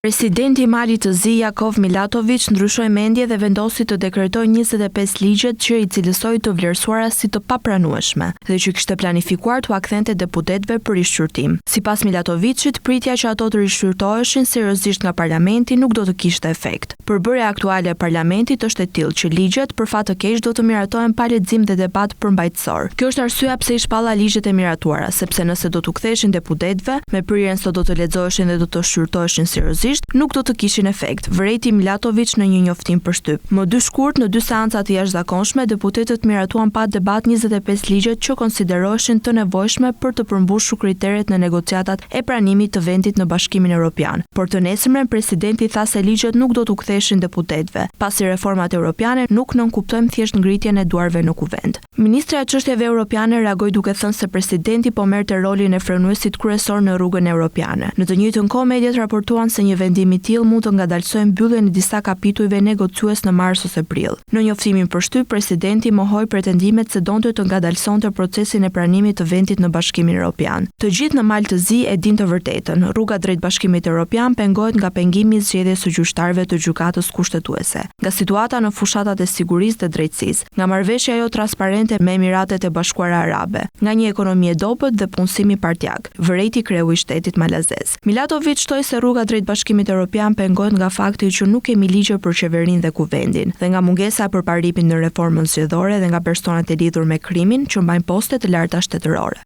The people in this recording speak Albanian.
Presidenti i Malit të Zi, Jakov Milatović, ndryshoi mendje dhe vendosi të dekretojë 25 ligjet që i cilësoi të vlerësuara si të papranueshme dhe që kishte planifikuar t'u akthente deputetëve për rishqyrtim. Sipas Milatovićit, pritja që ato të rishqyrtoheshin seriozisht nga parlamenti nuk do të kishte efekt. Përbërja aktuale e parlamentit është e tillë që ligjet për fat të keq do të miratohen pa lexim dhe debat përmbajtësor. Kjo është arsyeja pse i shpalla ligjet e miratuara, sepse nëse do t'u ktheheshin deputetëve, me prirjen se do të lexoheshin dhe do të shqyrtoheshin seriozisht, nuk do të kishin efekt, vërejti Milatović në një njoftim për shtyp. Më 2 shkurt në 2 seanca të jashtëzakonshme, deputetët miratuan pa debat 25 ligjet që konsideroheshin të nevojshme për të përmbushur kriteret në negociatat e pranimit të vendit në Bashkimin Evropian. Por të nesërmen presidenti tha se ligjet nuk do t'u ktheheshin deputetëve, pasi reformat europiane nuk nënkuptojnë thjesht ngritjen e duarve në kuvend. Ministra e çështjeve europiane reagoi duke thënë se presidenti po merrte rolin e frenuesit kryesor në rrugën europiane. Në të njëjtën kohë mediat raportuan se një vendim i tillë mund të ngadalsojë mbylljen e disa kapitujve negociues në mars ose prill. Në njoftimin për shtyp, presidenti mohoi pretendimet se donte të ngadalsonte procesin e pranimit të vendit në Bashkimin Evropian. Të gjithë në Mal të Zi e dinë të vërtetën. Rruga drejt Bashkimit Evropian pengohet nga pengimi i zgjedhjes së gjyqtarëve të gjykatës kushtetuese, nga situata në fushatat e sigurisë dhe drejtësisë, nga marrëveshja jo transparente me Emiratet e Bashkuara Arabe, nga një ekonomi e dobët dhe punësimi partjak, vërejti kreu i shtetit malazez. Milatović shtoi se rruga drejt Bashkimit Evropian pengohet nga fakti që nuk kemi ligje për qeverinë dhe kuvendin, dhe nga mungesa për parimin në reformën zgjedhore dhe nga personat e lidhur me krimin që mbajnë poste të larta shtetërore.